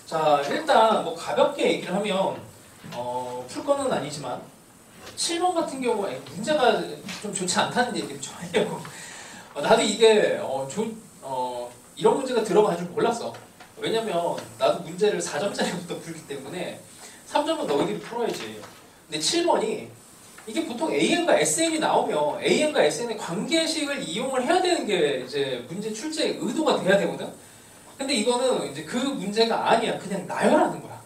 자, 일단 뭐 가볍게 얘기를 하면 풀 거는 아니지만 7번 같은 경우에 문제가 좀 좋지 않다는 얘기를 좀 하려고. 나도 이게 이런 문제가 들어갈 줄 몰랐어. 왜냐면 나도 문제를 4점짜리부터 풀기 때문에 3점은 너희들이 풀어야지. 근데 7번이 이게 보통 AN과 SN이 나오면 AN과 SN의 관계식을 이용을 해야 되는 게 이제 문제 출제의 의도가 돼야 되거든. 근데 이거는 이제 그 문제가 아니야. 그냥 나열하는 거야.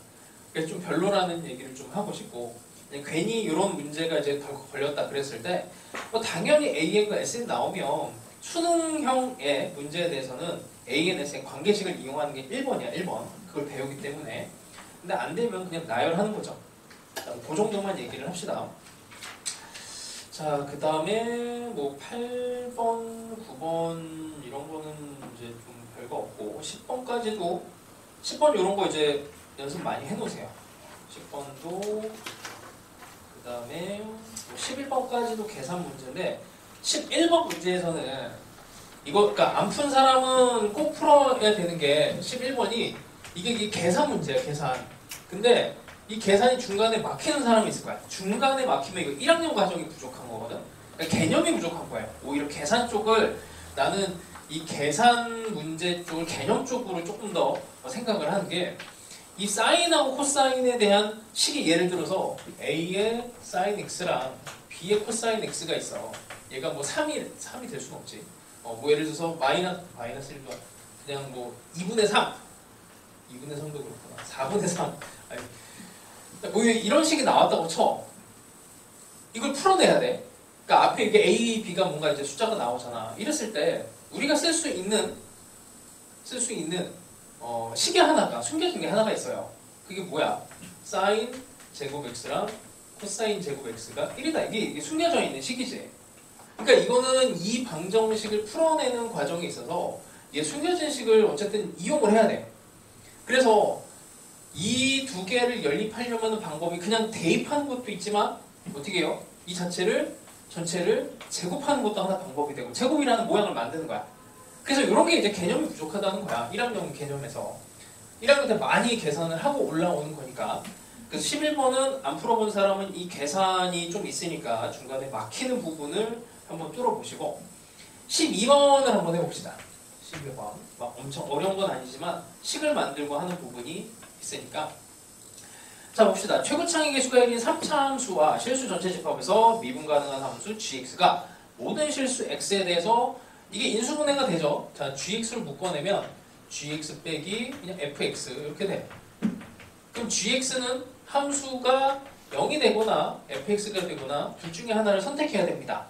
그래서 좀 별로라는 얘기를 좀 하고 싶고, 그냥 괜히 이런 문제가 이제 걸렸다 그랬을 때, 당연히 AN과 SN 나오면 수능형의 문제에 대해서는 AN, SN 관계식을 이용하는 게 1번이야, 1번. 그걸 배우기 때문에. 근데 안 되면 그냥 나열하는 거죠. 그 정도만 얘기를 합시다. 자, 그 다음에 뭐 8번, 9번 이런 거는 이제 좀 별거 없고 10번까지도 10번 이런 거 이제 연습 많이 해놓으세요. 10번도 그 다음에 11번까지도 계산 문제인데 11번 문제에서는 이거 그러니까 안 푼 사람은 꼭 풀어야 되는 게 11번이 이게 계산 문제예요. 계산. 근데 이 계산이 중간에 막히는 사람이 있을 거야. 중간에 막히면 이거 1학년 과정이 부족한 거거든. 그러니까 개념이 부족한 거예요. 오히려 계산 쪽을 나는 이 계산 문제 쪽을 개념 쪽으로 조금 더 생각을 하는 게 이 사인하고 코사인에 대한 식이 예를 들어서 A의 사인 X랑 B의 코사인 X가 있어. 얘가 뭐 3이 될 수는 없지. 뭐 예를 들어서 마이너스 1도 그냥 뭐 2분의 3 2분의 3도 그렇구나. 4분의 3 아니, 뭐 이런 식이 나왔다고 쳐. 이걸 풀어내야 돼. 그러니까 앞에 이게 A, B가 뭔가 이제 숫자가 나오잖아. 이랬을 때 우리가 쓸 수 있는 식이 하나가 숨겨진 게 하나가 있어요. 그게 뭐야? 사인 제곱 X랑 코사인 제곱 X가 1이다. 이게 숨겨져 있는 식이지. 그러니까 이거는 이 방정식을 풀어내는 과정에 있어서 얘 숨겨진 식을 어쨌든 이용을 해야 돼. 그래서 이 두 개를 연립하려면 하는 방법이 그냥 대입하는 것도 있지만 어떻게 해요? 이 전체를 제곱하는 것도 하나 방법이 되고 제곱이라는 모양을 만드는 거야. 그래서 이런 게 이제 개념이 부족하다는 거야. 1학년 개념에서. 1학년 때 많이 계산을 하고 올라오는 거니까. 그래서 11번은 안 풀어본 사람은 이 계산이 좀 있으니까 중간에 막히는 부분을 한번 뚫어보시고 12번을 한번 해봅시다. 12번. 막 엄청 어려운 건 아니지만 식을 만들고 하는 부분이 있으니까. 자, 봅시다. 최고창의 개수가 1인 3차 함수와 실수 전체 집합에서 미분 가능한 함수 gx가 모든 실수 x에 대해서 이게 인수분해가 되죠. 자, gx를 묶어내면 gx 빼기 그냥 fx 이렇게 돼. 그럼 gx는 함수가 0이 되거나 fx가 되거나 둘 중에 하나를 선택해야 됩니다.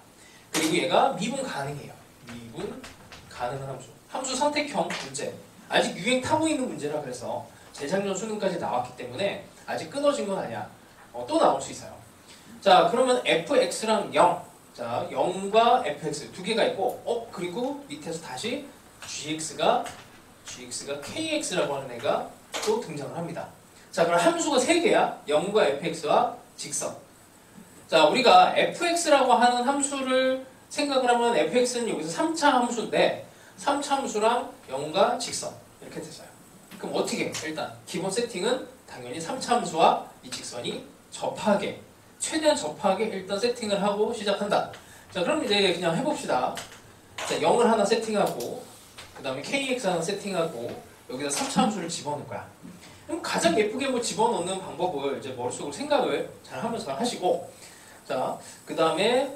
그리고 얘가 미분 가능해요. 미분 가능한 함수. 함수 선택형 문제. 아직 유행 타고 있는 문제라 그래서 재작년 수능까지 나왔기 때문에 아직 끊어진 건 아니야. 또 나올 수 있어요. 자, 그러면 fx랑 0. 자, 0과 fx 두 개가 있고, 그리고 밑에서 다시 gx가 kx라고 하는 애가 또 등장을 합니다. 자, 그럼 함수가 3개야. 0과 fx와 직선. 자, 우리가 fx라고 하는 함수를 생각을 하면 fx는 여기서 3차 함수인데 3차 함수랑 0과 직선 이렇게 됐어요. 그럼 어떻게 해? 일단 기본 세팅은 당연히 3차 함수와 이 직선이 접하게 최대한 접하게 일단 세팅을 하고 시작한다. 자, 그럼 이제 그냥 해봅시다. 자, 0을 하나 세팅하고 그 다음에 kx 하나 세팅하고 여기다 3차 함수를 집어넣을 거야. 그럼 가장 예쁘게 뭐 집어넣는 방법을 이제 머릿속으로 생각을 잘 하면서 하시고, 자, 그 다음에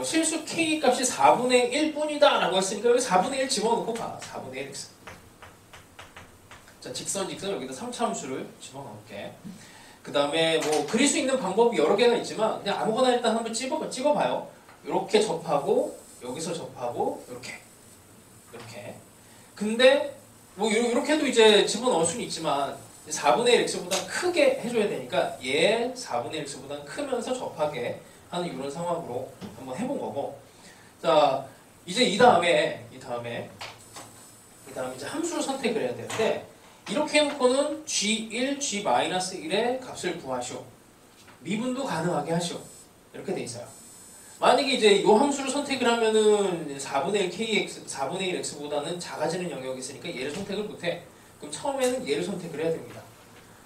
실수 k 값이 4분의 1뿐이다 라고 했으니까 여기 4분의 1 집어넣고 봐. 4분의 1x. 자, 직선 여기다 3차 함수를 집어넣을게. 그 다음에 뭐 그릴 수 있는 방법이 여러 개가 있지만 그냥 아무거나 일단 한번 찍어봐요. 이렇게 접하고 여기서 접하고 이렇게. 근데 뭐 이렇게도 이제 집어넣을 수는 있지만 4분의 1x보다 크게 해줘야 되니까 얘 4분의 1x보다 크면서 접하게 하는 이런 상황으로 한번 해본 거고. 자, 이제 이 다음에 이제 함수를 선택을 해야 되는데 이렇게 해놓고는 g1, g-1의 값을 구하시오. 미분도 가능하게 하시오. 이렇게 돼 있어요. 만약에 이제 이 함수를 선택을 하면은 4분의 1 kx, 4분의 1 x보다는 작아지는 영역이 있으니까 얘를 선택을 못해. 그럼 처음에는 얘를 선택을 해야 됩니다.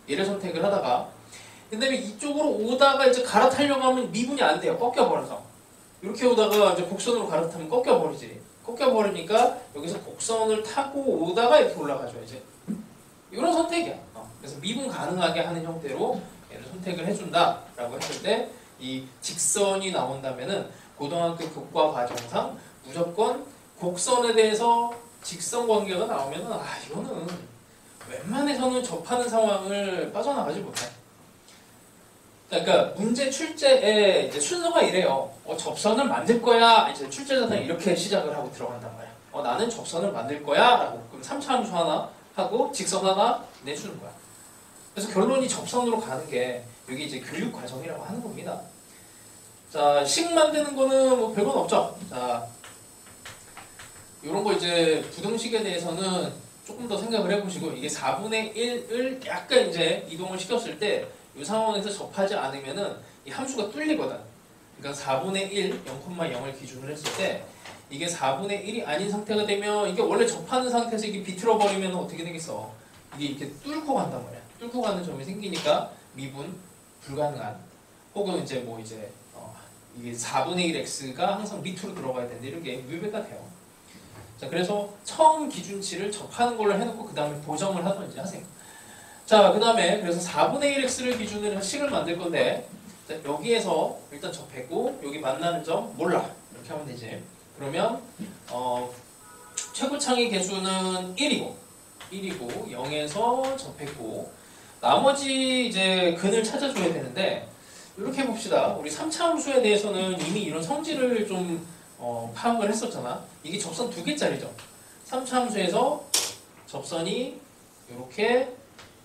얘를 선택을 하다가 근데 이쪽으로 오다가 이제 갈아타려고 하면 미분이 안 돼요. 꺾여버려서. 이렇게 오다가 이제 곡선으로 갈아타면 꺾여버리지. 꺾여버리니까 여기서 곡선을 타고 오다가 이렇게 올라가죠. 이제 이런 선택이야. 그래서 미분 가능하게 하는 형태로 얘를 선택을 해준다라고 했을 때 이 직선이 나온다면은 고등학교 교과 과정상 무조건 곡선에 대해서 직선 관계가 나오면은 이거는 웬만해서는 접하는 상황을 빠져나가지 못해. 그러니까 문제 출제의 이제 순서가 이래요. 접선을 만들 거야. 이제 출제 자탕이 이렇게 시작을 하고 들어간단 말이야. 나는 접선을 만들 거야라고. 그럼 3차 함수 하나 하고 직선 하나 내주는 거야. 그래서 결론이 접선으로 가는 게 여기 이제 교육 과정이라고 하는 겁니다. 자, 식 만드는 거는 뭐 별건 없죠. 자, 이런 거 이제 부등식에 대해서는 조금 더 생각을 해보시고 이게 4분의 1을 약간 이제 이동을 시켰을 때 이 상황에서 접하지 않으면은 이 함수가 뚫리거든. 그러니까 4분의 1, 0,0을 기준으로 했을 때 이게 4분의 1이 아닌 상태가 되면 이게 원래 접하는 상태에서 이게 비틀어 버리면 어떻게 되겠어? 이게 이렇게 뚫고 간단 말이야. 뚫고 가는 점이 생기니까 미분 불가능한 혹은 이제 뭐 이제 이게 4분의 1x가 항상 밑으로 들어가야 되는데 이런 게 유배가 돼요. 자, 그래서 처음 기준치를 접하는 걸로 해놓고 그 다음에 보정을 하든지 하세요. 자, 그 다음에 그래서 4분의 1x를 기준으로 해서 식을 만들 건데 자, 여기에서 일단 접했고 여기 만나는 점 몰라 이렇게 하면 되지. 그러면 최고창의 개수는 1이고 0에서 접했고 나머지 이제 근을 찾아줘야 되는데 이렇게 해봅시다. 우리 3차 함수에 대해서는 이미 이런 성질을 좀 파악을 했었잖아. 이게 접선 2개짜리죠. 3차 함수에서 접선이 이렇게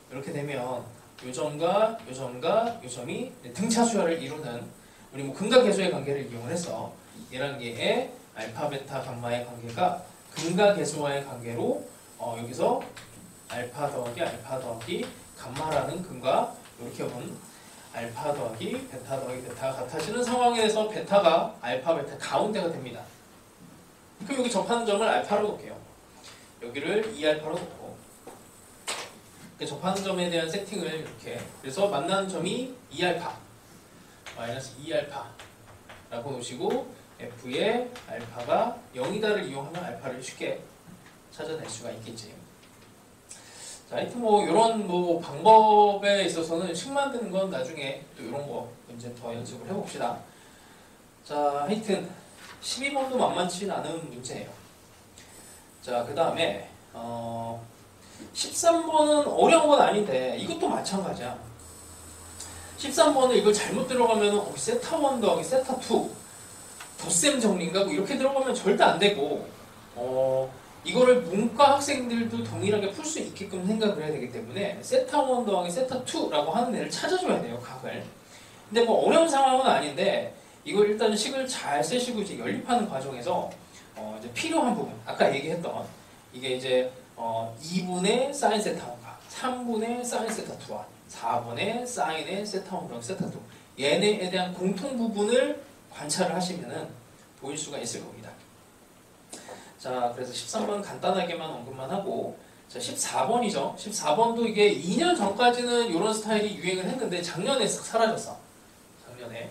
되면 요 점과 요 점과 요 점이 등차 수열을 이루는 우리 뭐 근과 계수의 관계를 이용을 해서 얘랑 얘의 알파, 베타, 감마의 관계가 근과 계수와의 관계로 여기서 알파 더하기 감마라는 근과 이렇게 본 알파 더하기 베타 더하기 베타가 같아지는 상황에서 베타가 알파, 베타 가운데가 됩니다. 그럼 여기 접하는 점을 알파로 놓을게요. 여기를 2알파로 놓고 접하는 점에 대한 세팅을 이렇게 그래서 만나는 점이 2알파 마이너스 2알파라고 놓으시고 f의 알파가 0이다를 이용하면 알파를 쉽게 찾아낼 수가 있겠지. 자, 하여튼 뭐 이런 뭐 방법에 있어서는 식 만드는 건 나중에 또 이런 거 문제 더 연습을 해봅시다. 자, 하여튼 12번도 만만치 않은 문제예요. 자, 그 다음에 13번은 어려운 건 아닌데 이것도 마찬가지야. 13번은 이걸 잘못 들어가면 세타1 더하기 세타2 덧셈 정리인가 뭐 이렇게 들어가면 절대 안 되고 이거를 문과 학생들도 동일하게 풀 수 있게끔 생각을 해야 되기 때문에 세타1 더하기 세타2라고 하는 애를 찾아줘야 돼요. 각을. 근데 뭐 어려운 상황은 아닌데 이걸 일단 식을 잘 쓰시고 이제 연립하는 과정에서 이제 필요한 부분 아까 얘기했던 이게 이제 2분의 사인 세타1과 3분의 사인 세타2와 4분의 사인의 세타1 더하기 세타2 얘네에 대한 공통 부분을 관찰을 하시면은 보일 수가 있을 겁니다. 자, 그래서 13번 간단하게만 언급만 하고 자, 14번이죠. 14번도 이게 2년 전까지는 이런 스타일이 유행을 했는데 작년에 싹 사라졌어. 작년에.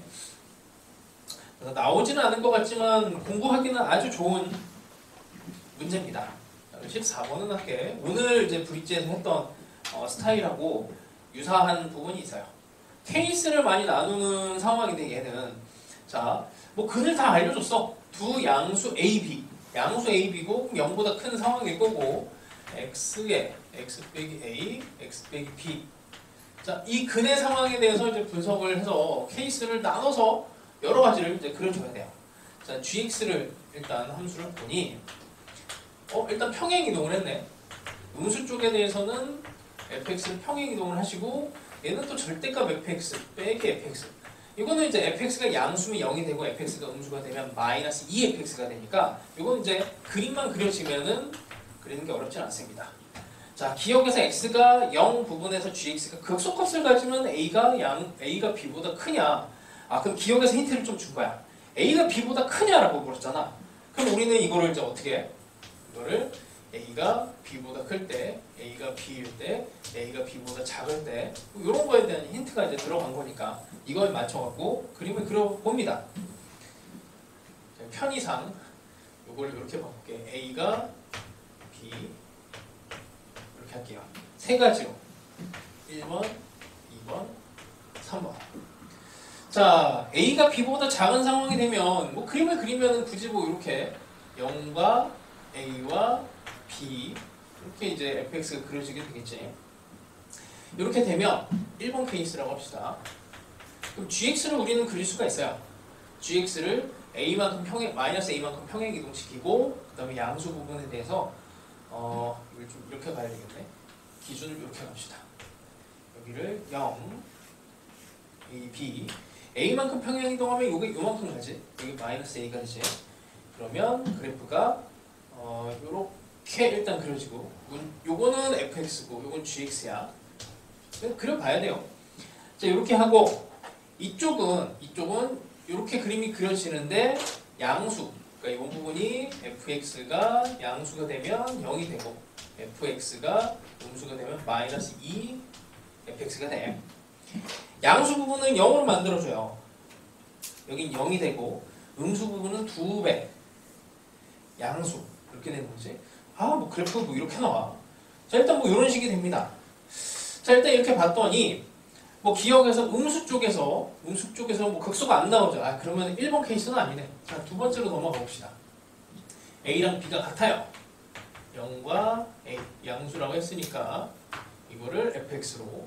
그래서 나오지는 않은 것 같지만 공부하기는 아주 좋은 문제입니다. 14번은 할게. 오늘 이제 브릿지에서 했던 스타일하고 유사한 부분이 있어요. 케이스를 많이 나누는 상황인데 얘는 자, 뭐 근을 다 알려줬어. 두 양수 A, B. 양수 A, B고 0보다 큰 상황일 거고 X에 X 빼기 A, X 빼기 B. 자, 이 근의 상황에 대해서 이제 분석을 해서 케이스를 나눠서 여러 가지를 이제 그려줘야 돼요. 자, GX를 일단 함수를 보니 일단 평행 이동을 했네. 음수 쪽에 대해서는 fx를 평행 이동을 하시고 얘는 또 절대값 fx 빼기 fx. 이거는 이제 fx가 양수면 0이 되고 fx가 음수가 되면 마이너스 2fx가 되니까 이건 이제 그림만 그려지면은 그리는 게 어렵진 않습니다. 자, 기억에서 x가 0 부분에서 gx가 극소값을 가지면 a가 b보다 크냐? 그럼 기억에서 힌트를 좀 준 거야. a가 b보다 크냐라고 물었잖아. 그럼 우리는 이거를 이제 어떻게 해? 이거를 A가 B보다 클 때, A가 B일 때, A가 B보다 작을 때 이런 거에 대한 힌트가 이제 들어간 거니까 이걸 맞춰갖고 그림을 그려봅니다. 편의상 이걸 이렇게 바꿀게. A가 B 이렇게 할게요. 세 가지로 1번, 2번, 3번. 자, A가 B보다 작은 상황이 되면 뭐 그림을 그리면 굳이 뭐 이렇게 0과 A와 B 이렇게 이제 fx가 그려지게 되겠지. 이렇게 되면 1번 케이스라고 합시다. 그럼 gx를 우리는 그릴 수가 있어요. gx를 a만큼 평행, 마이너스 a만큼 평행 이동시키고 그 다음에 양수 부분에 대해서 이걸 좀 이렇게 가야 되겠네. 기준을 이렇게 갑시다. 여기를 0, a, b a만큼 평행 이동하면 이게 요만큼 가지. 여기 마이너스 a가 되지. 그러면 그래프가 이렇게 일단 그려지고 요거는 fx고 요건 gx야. 그려봐야 돼요. 자, 이렇게 하고 이쪽은 이렇게 그림이 그려지는데 양수, 그러니까 이 부분이 fx가 양수가 되면 0이 되고 fx가 음수가 되면 마이너스 2 fx가 돼. 양수 부분은 0으로 만들어줘요. 여긴 0이 되고 음수 부분은 2배 양수 이렇게 되는 거지. 뭐 그래프 뭐 이렇게 나와. 자, 일단 뭐 이런 식이 됩니다. 자, 일단 이렇게 봤더니 뭐 기억에서 음수 쪽에서 뭐 극소가 안 나오죠. 그러면 1번 케이스는 아니네. 자, 두 번째로 넘어가 봅시다. A랑 B가 같아요. 0과 A 양수라고 했으니까 이거를 fx로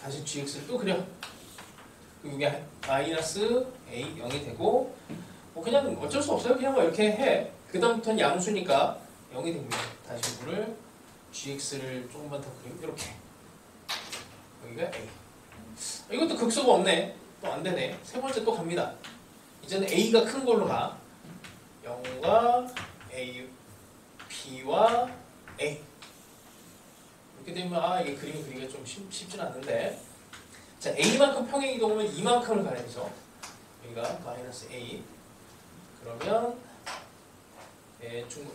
다시 gx를 또 그려. 이게 마이너스 A 0이 되고 뭐 그냥 어쩔 수 없어요. 그냥 뭐 이렇게 해. 그 다음부터는 양수니까 0이 됩니다. 다시 이거를 gx를 조금만 더 그리면 이렇게. 여기가 A. 이것도 극소가 없네. 또 안 되네. 세 번째 또 갑니다. 이제는 A가 큰 걸로 가. 0과 A, B와 A. 이렇게 되면 이게 그림을 그리기가 좀 쉽진 않는데. 자, A만큼 평행 이동하면 이만큼을 가야 되죠. 여기가 마이너스 A. 그러면 대충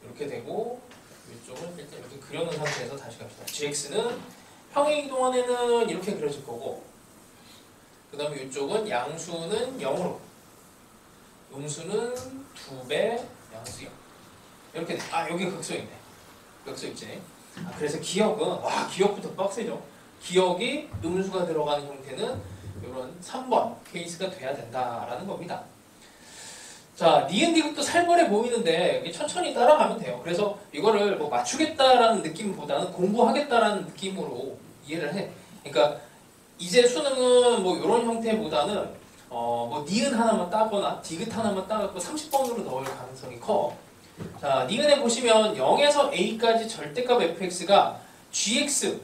이렇게 되고 이쪽은 일단 이렇게 그려놓은 상태에서 다시 갑시다. gx는 평행 이동안에는 이렇게 그려질 거고 그 다음에 이쪽은 양수는 0으로 음수는 2배 양수 0 이렇게 돼. 여기 극소 있네. 극소 있지. 그래서 기억은 기억부터 빡세죠. 기억이 음수가 들어가는 형태는 이런 3번 케이스가 돼야 된다라는 겁니다. 자, 니은 디귿도 살벌해 보이는데 천천히 따라가면 돼요. 그래서 이거를 뭐 맞추겠다라는 느낌보다는 공부하겠다라는 느낌으로 이해를 해. 그러니까 이제 수능은 뭐 이런 형태보다는 뭐 니은 하나만 따거나 디귿 하나만 따갖고 30번으로 넣을 가능성이 커. 자, 니은에 보시면 0에서 a까지 절대값 fx가 gx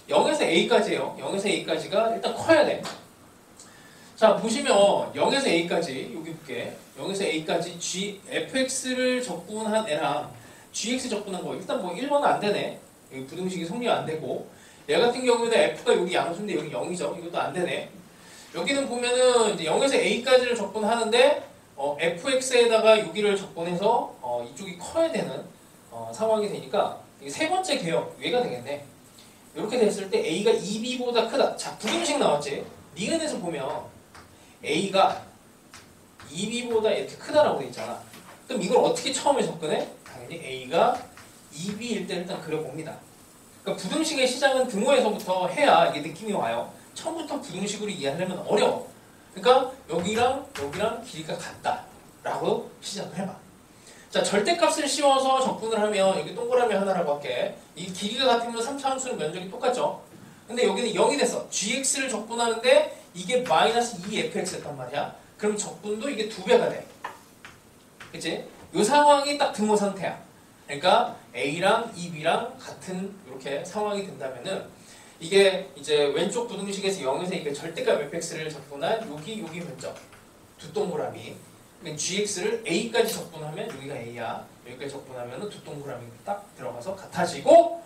0에서 a까지예요. 0에서 a까지가 일단 커야 돼. 자, 보시면 0에서 a까지 여기 볼게. 0에서 a까지 fx를 적분한 애랑 gx 적분한 거 일단 뭐 1번은 안 되네. 여기 부등식이 성립 안 되고 얘 같은 경우에는 f가 여기 양수인데 여기 0이죠. 이것도 안 되네. 여기는 보면은 이제 0에서 a까지를 적분하는데 fx에다가 여기를 적분해서 이쪽이 커야 되는 상황이 되니까 이게 세 번째 개혁 얘가 되겠네. 이렇게 됐을 때 a가 2b보다 크다. 자, 부등식 나왔지. 니은에서 보면 a가 2b보다 이렇게 크다라고 돼 있잖아. 그럼 이걸 어떻게 처음에 접근해? 당연히 a가 2b일 때 일단 그려봅니다. 그러니까 부등식의 시작은 등호에서부터 해야 이게 느낌이 와요. 처음부터 부등식으로 이해하려면 어려워. 그러니까 여기랑 길이가 같다라고 시작을 해봐. 자, 절대값을 씌워서 적분을 하면 여기 동그라미 하나라고 할게. 이 길이가 같으면 3차 함수는 면적이 똑같죠. 근데 여기는 0이 됐어. gx를 적분하는데 이게 마이너스 2fx였단 말이야. 그럼 적분도 이게 2배가 돼. 그치? 이 상황이 딱 등호 상태야. 그러니까 a랑 2b랑 같은 이렇게 상황이 된다면은 이게 이제 왼쪽 부등식에서 0에서 이게 절대값 fx를 적분한 여기 면적 두 동그라미. 그러니까 gx를 a까지 적분하면 여기가 a야. 여기까지 적분하면 두 동그라미 딱 들어가서 같아지고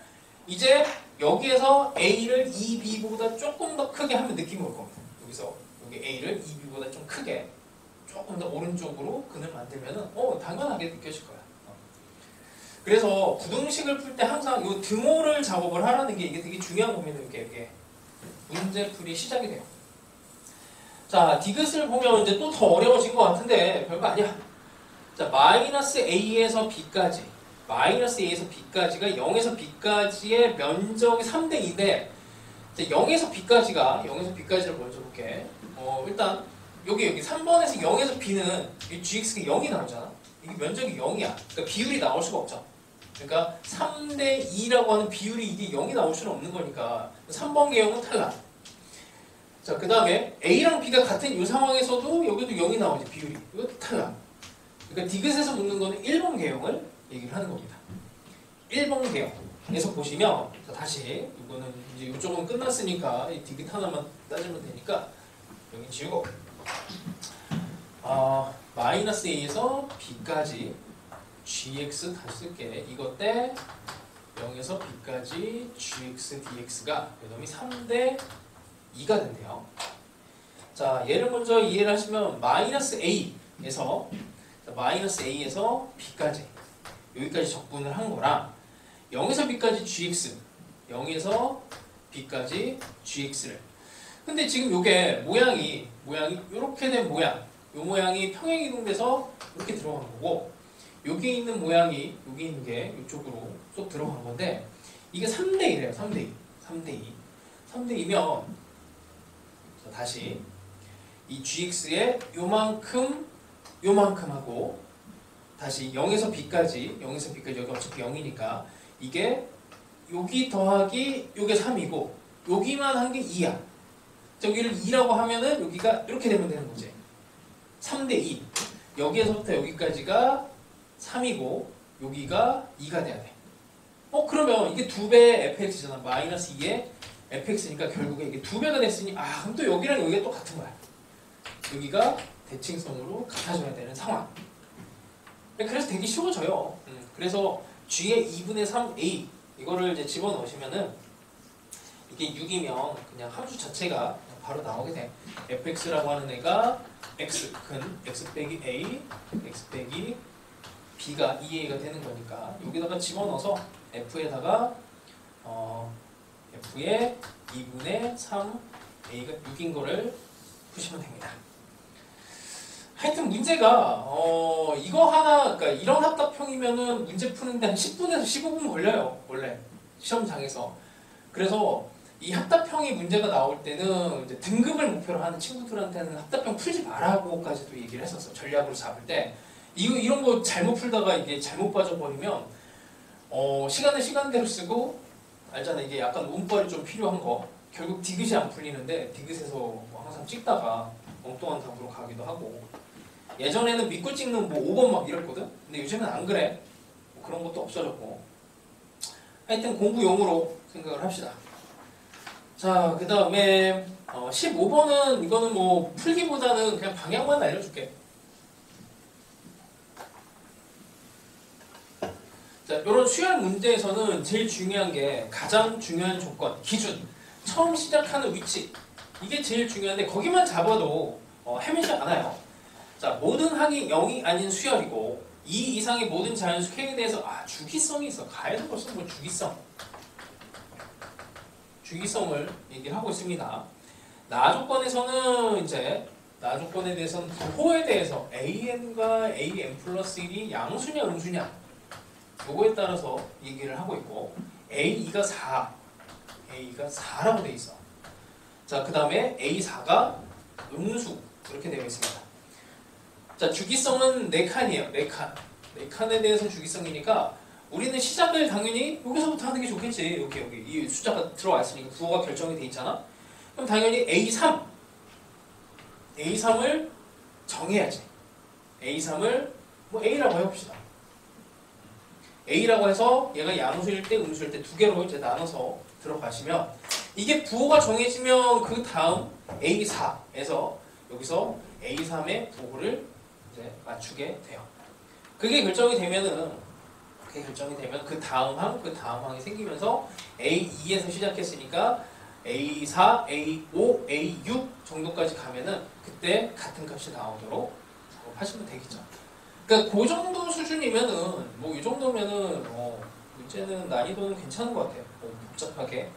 이제 여기에서 a를 2b보다 조금 더 크게 하면 느낌이 올 겁니다. 여기서 여기 a를 2b보다 좀 크게 조금 더 오른쪽으로 근을 만들면은 당연하게 느껴질 거야. 그래서 부등식을 풀 때 항상 이 등호를 작업을 하라는 게 이게 되게 중요한 겁니다. 이게 문제풀이 시작이 돼요. 자, 디귿을 보면 이제 또 더 어려워진 것 같은데 별거 아니야. 자, 마이너스 A에서 B까지, 마이너스 A에서 B까지가 0에서 B까지의 면적이 3대 2인데 0에서 B까지가 0에서 B까지를 먼저 볼게. 일단 여기 3번에서 0에서 B는 이 gx가 0이 나오잖아. 이게 면적이 0이야. 그러니까 비율이 나올 수가 없죠. 그러니까 3대 2라고 하는 비율이 이게 0이 나올 수는 없는 거니까 3번 개형은 탈락. 자, 그 다음에 A랑 B가 같은 이 상황에서도 여기도 0이 나오지, 비율이. 이것도 탈락. 그러니까 디귿에서 묻는 거는 1번 개형을 얘기를 하는 겁니다. 1번 개형에서 보시면, 자, 다시, 이거는 이제 이쪽은 끝났으니까 이 디귿 하나만 따지면 되니까 여기 지우고, 마이너스 A에서 B까지 gx 다시 쓸게. 이것 때 0에서 B까지 gx dx가 요놈이 3대 2가 된대요. 자, 얘를 먼저 이해를 하시면 마이너스 A에서 B까지 여기까지 적분을 한 거랑 0에서 B까지 gx 0에서 B까지 gx를 근데 지금 요게 모양이 이렇게 된 모양, 요 모양이 평행이동돼서 이렇게 들어간 거고 여기 있는 모양이 여기 있는 게 이쪽으로 쏙 들어간 건데 이게 3대 2래요. 3대 2. 3대 2면 다시 이 gx의 요만큼 하고 다시 0에서 B까지 여기 어차피 0이니까 이게 여기 더하기 요게 3이고 여기만 한 게 2야. 여기를 2라고 하면은 여기가 이렇게 되면 되는 거지. 3대 2. 여기에서부터 여기까지가 3이고 여기가 2가 돼야 돼. 그러면 이게 2배 fx잖아. 마이너스 2의 fx니까 결국에 이게 2배가 됐으니 그럼 또 여기랑 여기가 또 같은 거야. 여기가 대칭성으로 같아져야 되는 상황. 그래서 되게 쉬워져요. 그래서 g의 2분의 3a 이거를 이제 집어넣으시면은 이게 6이면 그냥 함수 자체가 바로 나오게 돼. fx라고 하는 애가 x 근 x 빼기 a x 빼기 b가 2a가 되는 거니까 여기다가 집어넣어서 f에다가 f의 2분의 3a가 6인 거를 푸시면 됩니다. 하여튼 문제가 이거 하나, 그러니까 이런 합답형이면은 문제 푸는데 한 10분에서 15분 걸려요. 원래 시험장에서. 그래서 이 합답형이 문제가 나올 때는 이제 등급을 목표로 하는 친구들한테는 합답형 풀지 말라고까지도 얘기를 했었어. 전략으로 잡을 때 이런 거 잘못 풀다가 이게 잘못 빠져버리면 시간은 시간대로 쓰고 알잖아. 이게 약간 운빨이 좀 필요한 거 결국 디귿이 안 풀리는데 디귿에서 뭐 항상 찍다가 엉뚱한 답으로 가기도 하고 예전에는 믿고 찍는 뭐 5번 막 이랬거든. 근데 요즘은 안 그래. 뭐 그런 것도 없어졌고 하여튼 공부용으로 생각을 합시다. 자, 그 다음에 15번은 이거는 뭐 풀기보다는 그냥 방향만 알려줄게. 자, 이런 수열 문제에서는 제일 중요한 게 가장 중요한 조건, 기준, 처음 시작하는 위치 이게 제일 중요한데 거기만 잡아도 헤매지 않아요. 자, 모든 항이 0이 아닌 수열이고 2 이상의 모든 자연수 K에 대해서 주기성이 있어. 가에도 벌써 뭐 주기성을 얘기를 하고 있습니다. 나 조건에서는 이제 나 조건에 대해서는 부호에 대해서 AN과 AN 플러스 1이 양수냐 음수냐 요거에 따라서 얘기를 하고 있고 A2가 4 A가 4라고 되어 있어. 자, 그 다음에 A4가 음수 이렇게 되어 있습니다. 자, 주기성은 4칸이에요. 4칸에 대해서 주기성이니까 우리는 시작을 당연히 여기서부터 하는 게 좋겠지. 여기 이 숫자가 들어와 있으니까 부호가 결정이 돼 있잖아. 그럼 당연히 A3을 정해야지. A3을 뭐 A라고 해봅시다. A라고 해서 얘가 양수일 때 음수일 때 두 개로 이제 나눠서 들어가시면 이게 부호가 정해지면 그 다음 A4에서 여기서 A3의 부호를 이제 맞추게 돼요. 그게 결정이 되면 그 다음 항이 생기면서 A2에서 시작했으니까 A4, A5, A6 정도까지 가면은 그때 같은 값이 나오도록 하시면 되겠죠. 그러니까 그 정도 수준이면은 뭐 이 정도면은 문제는 난이도는 괜찮은 것 같아요. 뭐 복잡하게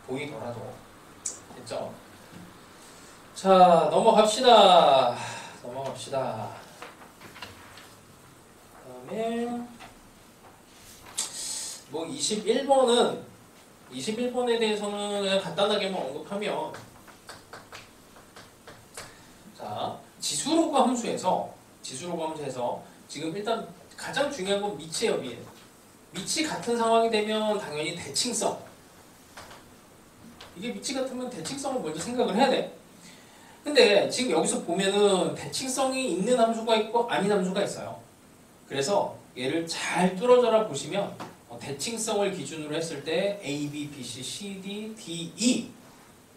보이더라도. 됐죠? 자, 넘어갑시다. 그다음에 뭐 21번에 대해서는 그냥 간단하게만 언급하면, 자, 지수로그 함수에서 지금 일단 가장 중요한 건 미치예요. 미치 같은 상황이 되면 당연히 대칭성. 이게 미치 같으면 대칭성을 먼저 생각을 해야 돼. 근데 지금 여기서 보면은 대칭성이 있는 함수가 있고 아닌 함수가 있어요. 그래서 얘를 잘 뚫어져라 보시면 대칭성을 기준으로 했을 때 A, B, B, C, C, D, D, E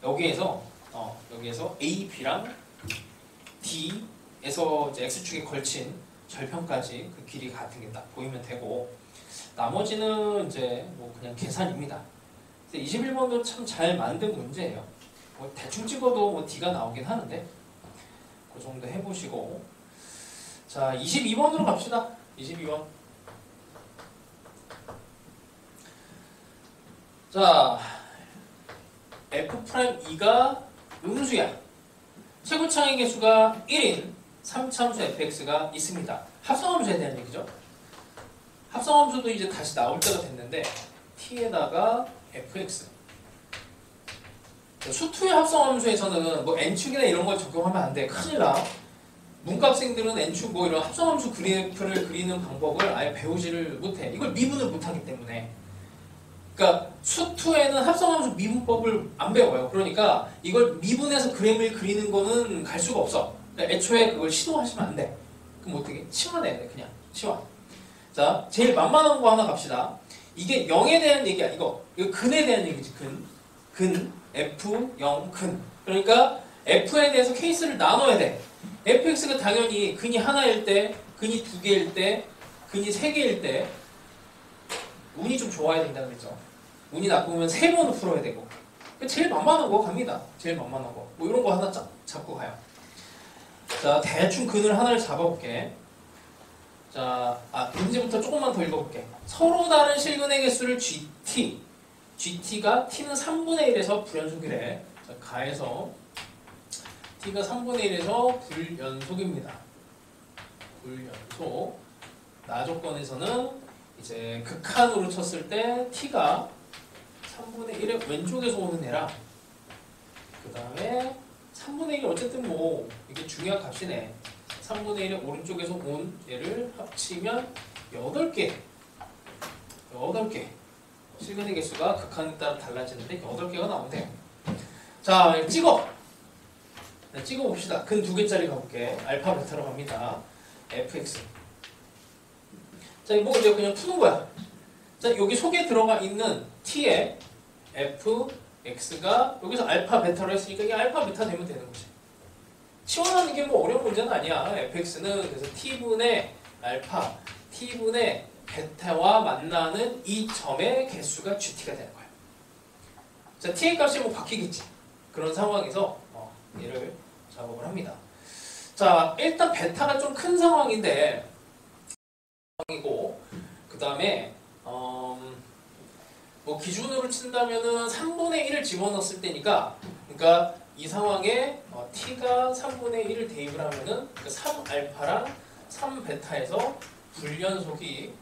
여기에서 A, B랑 D에서 이제 X축에 걸친 절편까지 그 길이 같은 게 딱 보이면 되고, 나머지는 이제 뭐 그냥 계산입니다. 21번도 참 잘 만든 문제예요. 뭐 대충 찍어도 뭐 D가 나오긴 하는데 그 정도 해보시고, 자 22번으로 갑시다. 22번. 자 F'E가 음수야. 최고차의 개수가 1인 3차함수 fx가 있습니다. 합성함수에 대한 얘기죠. 합성함수도 이제 다시 나올 때가 됐는데 t에다가 fx. 수투의 합성함수에서는 뭐 n축이나 이런 걸 적용하면 안 돼. 큰일 나. 문과학생들은 n축 뭐 이런 합성함수 그래프를 그리는 방법을 아예 배우지를 못해. 이걸 미분을 못하기 때문에. 그러니까 수투에는 합성함수 미분법을 안 배워요. 그러니까 이걸 미분해서 그림을 그리는 거는 갈 수가 없어. 그러니까 애초에 그걸 시도하시면 안 돼. 그럼 어떻게? 치환해야 돼. 그냥 치환. 자, 제일 만만한 거 하나 갑시다. 이게 0에 대한 얘기야. 이거 근에 대한 얘기지. 근 F, 0, 근. 그러니까 F에 대해서 케이스를 나눠야 돼. fx가 당연히 근이 하나일 때, 근이 두 개일 때, 근이 세 개일 때 운이 좀 좋아야 된다고 그랬죠. 운이 나쁘면 세 번을 풀어야 되고. 제일 만만한 거 갑니다. 제일 만만한 거. 뭐 이런 거 하나 잡고 가요. 자, 대충 근을 하나를 잡아볼게. 자, 문제부터 조금만 더 읽어볼게. 서로 다른 실근의 개수를 GT가 T는 3분의 1에서 불연속이래. 자, 가에서 T가 3분의 1에서 불연속입니다. 불연속. 나 조건에서는 이제 극한으로 쳤을 때 T가 3분의 1의 왼쪽에서 오는 애라, 그 다음에 3분의 1이 어쨌든 뭐 이게 중요한 값이네. 3분의 1의 오른쪽에서 온 얘를 합치면 8개. 실근의 개수가 극한에 따라 달라지는데 8개가 나온대요. 자, 찍어봅시다. 근 2개짜리 가볼게. 알파 베타로 갑니다. fx. 자, 이거 이제 그냥 푸는 거야. 자, 여기 속에 들어가 있는 t의 fx가 여기서 알파 베타로 했으니까 이게 알파 베타 되면 되는 거지. 치환하는 게 뭐 어려운 문제는 아니야. fx는 그래서 t분의 알파, t분의 베타와 만나는 이 점의 개수가 gt가 되는 거야. 자, t의 값이 뭐 바뀌겠지. 그런 상황에서 얘를 작업을 합니다. 자, 일단 베타가 좀 큰 상황인데, 그 다음에 뭐 기준으로 친다면은 3분의 1을 집어넣었을 때니까, 그러니까 이 상황에 t가 3분의 1을 대입을 하면은 3알파랑 3베타에서 불연속이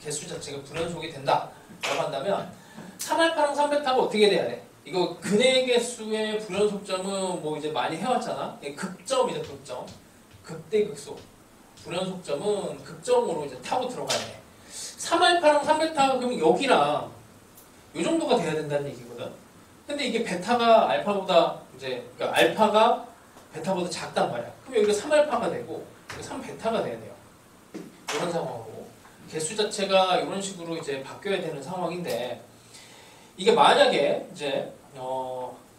개수 자체가 불연속이 된다 라고 한다면 3알파랑 3베타가 어떻게 돼야 돼? 이거 근의 개수의 불연속점은 뭐 이제 많이 해왔잖아. 극점이죠. 극점. 극대극소. 불연속점은 극점으로 이제 타고 들어가야 돼. 3알파랑 3베타가 그러면 여기랑 이 정도가 돼야 된다는 얘기거든. 근데 이게 베타가 알파보다 이제, 그러니까 알파가 베타보다 작단 말이야. 그럼 여기가 3알파가 되고 3베타가 돼야 돼요. 이런 상황으로 개수 자체가 이런 식으로 이제 바뀌어야 되는 상황인데, 이게 만약에 이제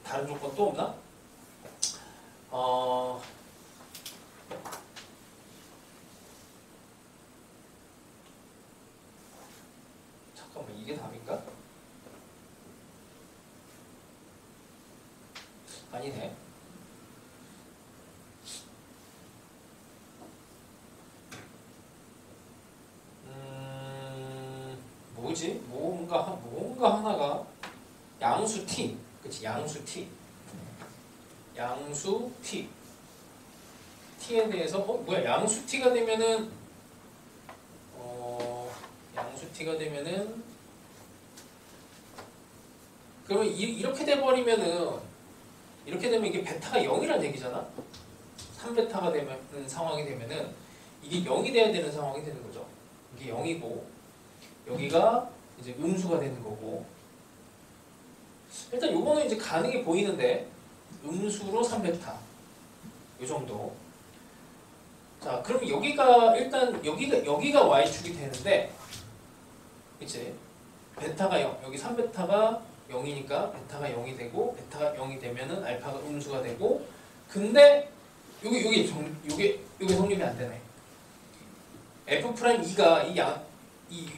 다른 조건 또 없나? 잠깐만, 이게 답인가? 아니네. 뭐지? 뭔가 하나가 양수 t, 그치? 양수 t, 양수 t, t에 대해서 뭐야? 양수 t가 되면은 양수 t가 되면은 그러면 이렇게 돼버리면은 이렇게 되면 이게 베타가 0이라는 얘기잖아. 3베타가 되는 상황이 되면은 이게 0이 돼야 되는 상황이 되는 거죠. 이게 0이고 여기가 이제 음수가 되는 거고 일단 요거는 이제 가능해 보이는데 음수로 3베타 요 정도. 자, 그럼 여기가 일단 여기가 y축이 되는데 그치? 베타가 0, 여기 3베타가 0이니까 베타가 0이 되고 베타가 0이 되면은 알파가 음수가 되고 근데 요게 성립이 안 되네. F'2가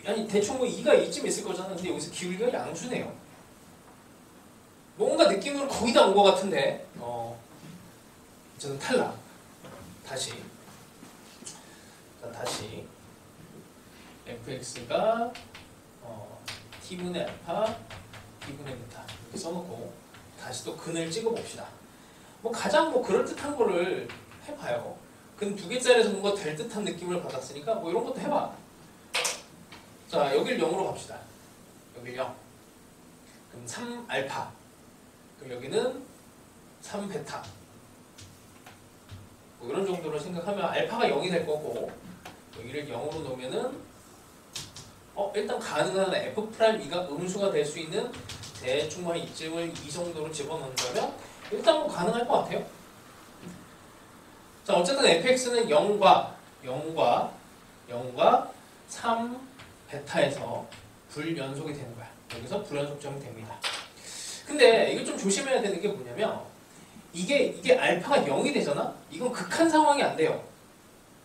아니 대충 뭐 2가 이쯤 있을 거잖아. 근데 여기서 기울기가 양수네요. 뭔가 느낌으로 거의 다 온 것 같은데 저는 탈락. 다시 fx가 t분의 알파 t분의 베타 이렇게 써놓고 다시 또 근을 찍어봅시다. 뭐 가장 뭐 그럴듯한 거를 해봐요. 근 2개짜리에서 뭔가 될 듯한 느낌을 받았으니까 뭐 이런 것도 해봐. 자, 여길 0으로 갑시다. 여길 0. 그럼 3알파. 그럼 여기는 3베타. 뭐 이런 정도로 생각하면 알파가 0이 될 거고 여기를 0으로 놓으면은 일단 가능한 F'2가 음수가 될 수 있는 대충 한 이쯤을 이 정도로 집어넣는다면 일단 뭐 가능할 것 같아요. 자, 어쨌든 fx는 0과 3베타에서 불연속이 되는 거야. 여기서 불연속점이 됩니다. 근데 이거 좀 조심해야 되는 게 뭐냐면 이게 알파가 0이 되잖아? 이건 극한 상황이 안 돼요.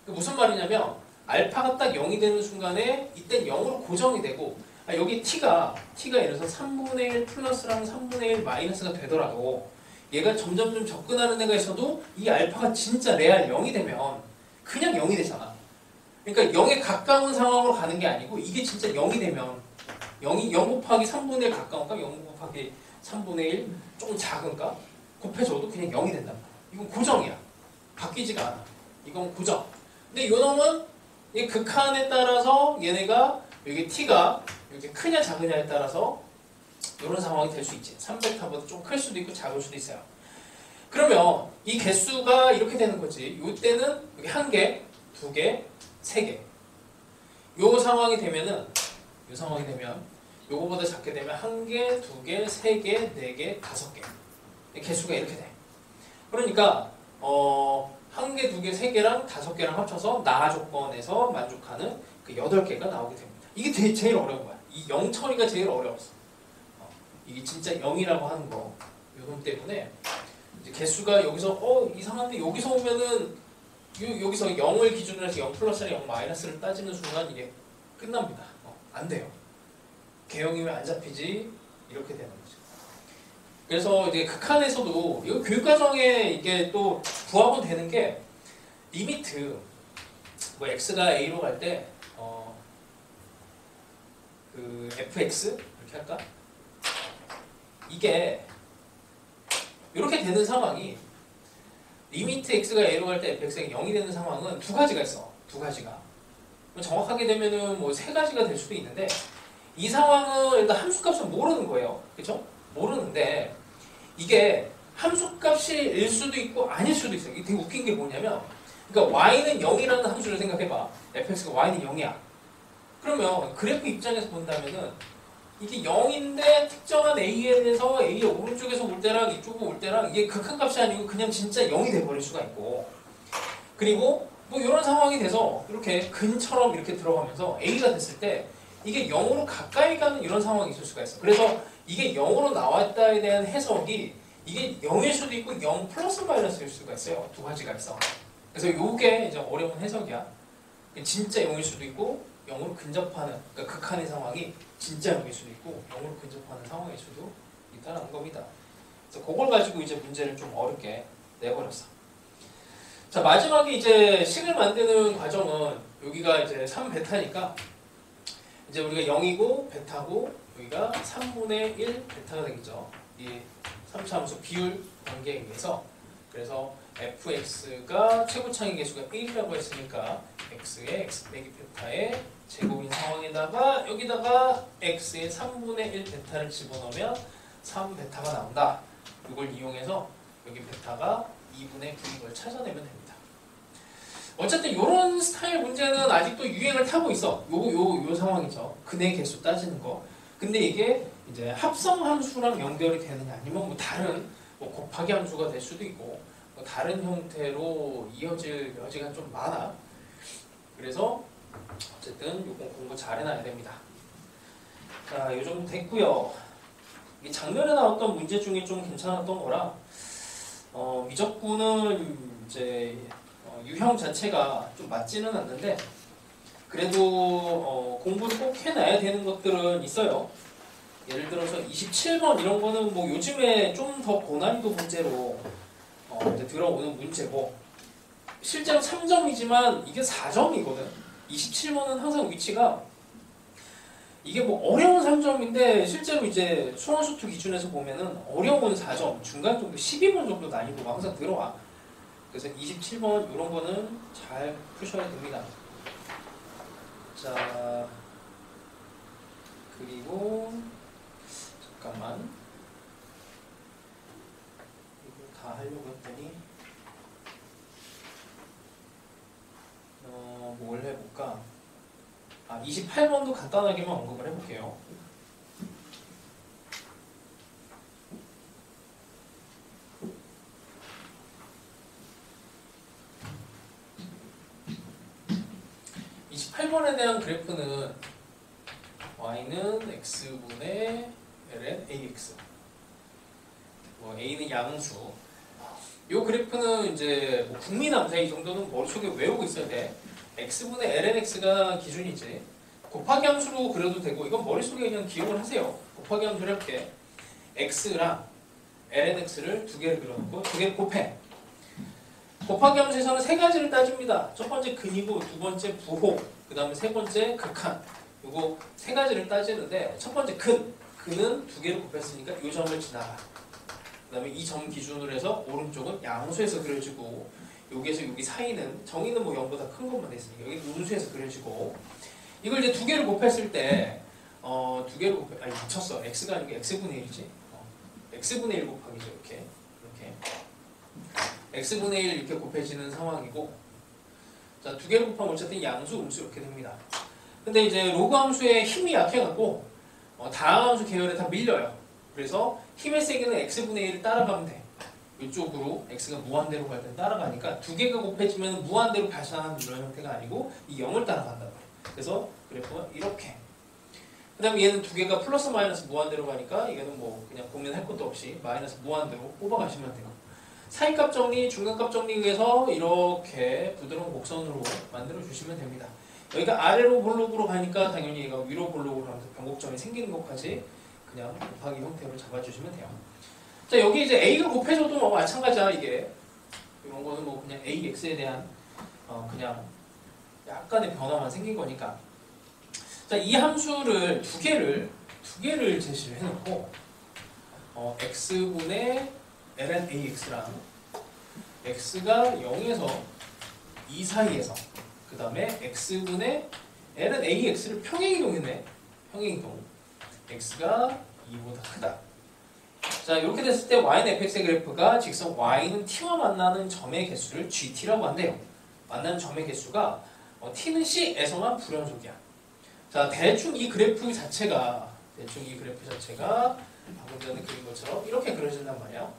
무슨 말이냐면 알파가 딱 0이 되는 순간에 이땐 0으로 고정이 되고 여기 t가 예를 들어서 3분의 1 플러스랑 3분의 1 마이너스가 되더라도 얘가 점점 좀 접근하는 애가 있어도 이 알파가 진짜 레알 0이 되면 그냥 0이 되잖아. 그러니까 0에 가까운 상황으로 가는 게 아니고 이게 진짜 0이 되면 0 곱하기 3분의 1 가까운가? 0 곱하기 3분의 1 조금 작은가? 곱해줘도 그냥 0이 된단 말이야. 이건 고정이야. 바뀌지가 않아. 이건 고정. 근데 요 놈은 이 극한에 따라서 얘네가 여기 t가 이렇게 크냐 작으냐에 따라서 이런 상황이 될 수 있지. 3베타보다 좀 클 수도 있고 작을 수도 있어요. 그러면 이 개수가 이렇게 되는 거지. 이때는 여기 1개, 2개, 3개. 요 상황이 되면 요거보다 작게 되면 1개, 2개, 3개, 4개, 5개. 개수가 이렇게 돼. 그러니까 1개, 2개, 3개랑 5개랑 합쳐서 나 조건에서 만족하는 그 8개가 나오게 됩니다. 이게 제일 어려운 거야. 이 0 처리가 제일 어려웠어. 이게 진짜 0이라고 하는 거. 요놈 때문에 이제 개수가 여기서 이상한데 여기서 오면은 여기서 0을 기준으로 해서 0 플러스랑 0 마이너스를 따지는 순간 이게 끝납니다. 안 돼요. 개형이면 안 잡히지 이렇게 되는 거죠. 그래서 이제 극한에서도 이거 교육과정에 이게 또 부합은 되는 게 리미트 뭐 x가 a로 갈 때 그 fx 이렇게 할까? 이게 이렇게 되는 상황이 리미트 x가 a로 갈 때 fx가 0이 되는 상황은 두 가지가 있어. 두 가지가. 정확하게 되면은 뭐 세 가지가 될 수도 있는데 이 상황은 일단 함수값은 모르는 거예요. 그쵸? 모르는데 이게 함수값일 수도 있고 아닐 수도 있어요. 이게 되게 웃긴 게 뭐냐면 그러니까 y는 0이라는 함수를 생각해봐. fx가 y는 0이야. 그러면 그래프 입장에서 본다면은 이게 0인데 특정한 a에 대해서 a의 오른쪽에서 올 때랑 이쪽으로 올 때랑 이게 극한값이 아니고 그냥 진짜 0이 돼버릴 수가 있고 그리고 뭐 이런 상황이 돼서 이렇게 근처럼 이렇게 들어가면서 a가 됐을 때 이게 0으로 가까이 가는 이런 상황이 있을 수가 있어. 그래서 이게 0으로 나왔다에 대한 해석이 이게 0일 수도 있고 0 플러스 마이너스일 수가 있어요. 두 가지가 있어. 그래서 이게 이제 어려운 해석이야. 진짜 0일 수도 있고 0으로 근접하는 그러니까 극한의 상황이 진짜 0일 수도 있고 0으로 근접하는 상황일 수도 있다는 겁니다. 그래서 그걸 가지고 이제 문제를 좀 어렵게 내버렸어. 자, 마지막에 이제 식을 만드는 과정은 여기가 이제 3베타니까 이제 우리가 0이고 베타고 여기가 3분의 1 베타가 되겠죠. 이 3차 함수 비율 관계에 의해서. 그래서 fx가 최고차의 개수가 1이라고 했으니까 x의 x 빼기 베타의 제곱인 상황에다가 여기다가 x의 3분의 1 베타를 집어넣으면 3베타가 나온다. 이걸 이용해서 여기 베타가 2분의 9인 걸 찾아내면 됩니다. 어쨌든 이런 스타일 문제는 아직도 유행을 타고 있어. 요 상황이죠. 근의 개수 따지는 거. 근데 이게 이제 합성 함수랑 연결이 되느냐 아니면 뭐 다른 뭐 곱하기 함수가 될 수도 있고 뭐 다른 형태로 이어질 여지가 좀 많아. 그래서 어쨌든 요거 공부 잘 해놔야 됩니다. 자, 요 정도 됐고요. 이 작년에 나왔던 문제 중에 좀 괜찮았던 거라 미적분은 이제 유형 자체가 좀 맞지는 않는데 그래도 공부를 꼭 해놔야 되는 것들은 있어요. 예를 들어서 27번 이런 거는 뭐 요즘에 좀 더 고난이도 문제로 이제 들어오는 문제고 실제로 3점이지만 이게 4점이거든. 27번은 항상 위치가 이게 뭐 어려운 3점인데 실제로 이제 수원수투 기준에서 보면은 어려운 4점, 중간 정도 12번 정도 난이도가 항상 들어와. 그래서 27번 이런 거는 잘 푸셔야 됩니다. 자, 그리고 잠깐만 이거 다 하려고 했더니 뭘 해볼까? 28번도 간단하게만 언급을 해볼게요. (28번에) 대한 그래프는 y는 x분의 ln ax 뭐 a는 양수 이 그래프는 이제 뭐 국민함수 이 정도는 머릿속에 외우고 있어야 돼. x분의 lnx가 기준이지. 곱하기 함수로 그려도 되고 이건 머릿속에 그냥 기억을 하세요. 곱하기 함수를 해볼게. x랑 lnx를 두 개를 그려놓고 두 개를 곱해. 곱하기 함수에서는 세 가지를 따집니다. 첫 번째 근이고 두 번째 부호 그 다음에 세 번째 극한. 요거 세 가지를 따지는데 첫 번째 근은 두 개를 곱했으니까 이 점을 지나가. 그 다음에 이 점 기준으로 해서 오른쪽은 양수에서 그려지고 여기에서 여기 사이는 정의는 뭐 0보다 큰 것만 했으니까 여기 음수에서 그려지고 이걸 이제 두 개를 곱했을 때 두 개를 미쳤어. x가 아니고 x분의 1이지. x분의 1 곱하기죠. 이렇게 x분의 1 이렇게 곱해지는 상황이고 자, 두 개를 곱하면 어쨌든 양수, 음수 이렇게 됩니다. 근데 이제 로그 함수의 힘이 약해갖고 다항 함수 계열에 다 밀려요. 그래서 힘의 세기는 x분의 1을 따라가면 돼. 이쪽으로 x가 무한대로 갈 때 따라가니까 두 개가 곱해지면 무한대로 발산하는 이런 형태가 아니고 이 0을 따라간단 말이야. 그래서 그래프가 이렇게. 그 다음에 얘는 두 개가 플러스 마이너스 무한대로 가니까 이거는 뭐 그냥 고민할 것도 없이 마이너스 무한대로 뽑아가시면 돼요. 사이값 정리, 중간값 정리 위해서 이렇게 부드러운 곡선으로 만들어 주시면 됩니다. 여기가 아래로 볼록으로 가니까 당연히 얘가 위로 볼록으로 하면서 변곡점이 생기는 것까지 그냥 곱하기 형태로 잡아주시면 돼요. 자, 여기 이제 a가 곱해져도 뭐 마찬가지야. 이게 이런 거는 뭐 그냥 ax에 대한 그냥 약간의 변화만 생긴 거니까. 자, 이 함수를 두 개를 제시를 해놓고 x분의 ln ax랑 x가 0에서 2 사이에서 그 다음에 x분의 ln ax를 평행이동했네. 평행이동. x가 2보다 크다. 자, 이렇게 됐을 때 y는 fx의 그래프가 직선 y는 t와 만나는 점의 개수를 gt라고 한대요. 만나는 점의 개수가 t는 c에서만 불연속이야. 자, 대충 이 그래프 자체가 방금 전에 그린 것처럼 이렇게 그려진단 말이야.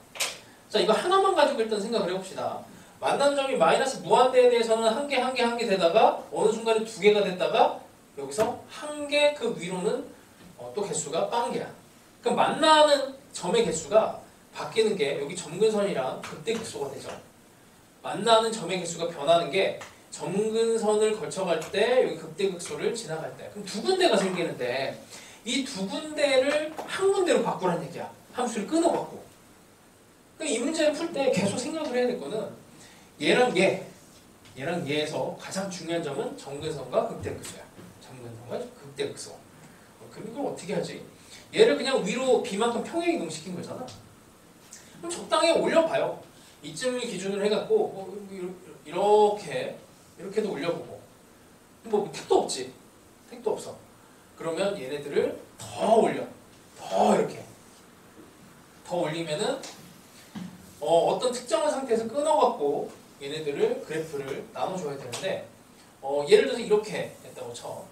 자, 이거 하나만 가지고 일단 생각을 해봅시다. 만나는 점이 마이너스 무한대에 대해서는 한 개 되다가 어느 순간에 두 개가 됐다가 여기서 한 개 그 위로는 또 개수가 빵개야. 그럼 만나는 점의 개수가 바뀌는 게 여기 점근선이랑 극대극소가 되죠. 만나는 점의 개수가 변하는 게 점근선을 거쳐갈 때 여기 극대극소를 지나갈 때 그럼 두 군데가 생기는데 이 두 군데를 한 군데로 바꾸라는 얘기야. 함수를 끊어갖고. 이 문제를 풀 때 계속 생각을 해야 될 거는 얘랑 얘에서 가장 중요한 점은 점근선과 극대극소야. 점근선과 극대극소. 그럼 이걸 어떻게 하지? 얘를 그냥 위로 b만큼 평행 이동시킨 거잖아. 그럼 적당히 올려봐요. 이쯤을 기준으로 해갖고 이렇게도 올려보고 뭐 택도 없지. 택도 없어. 그러면 얘네들을 더 올려. 더 이렇게 더 올리면은 어떤 특정한 상태에서 끊어갖고 얘네들을 그래프를 나눠줘야 되는데 예를 들어서 이렇게 했다고 쳐.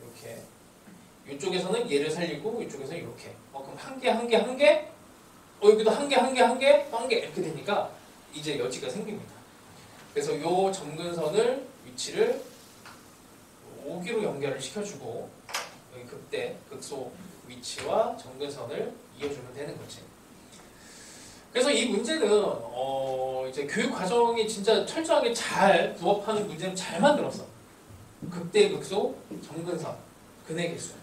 이렇게 이쪽에서는 얘를 살리고 이쪽에서는 이렇게 그럼 한 개 한 개 한 개 여기도 한 개 한 개 한 개 한 개 이렇게 되니까 이제 여지가 생깁니다. 그래서 요 점근선을 위치를 여기로 연결을 시켜주고 여기 극대 극소 위치와 점근선을 이어주면 되는 거지. 그래서 이 문제는 이제 교육 과정이 진짜 철저하게 잘 부합하는 문제는 잘 만들었어. 극대 극소 점근선 근의 개수.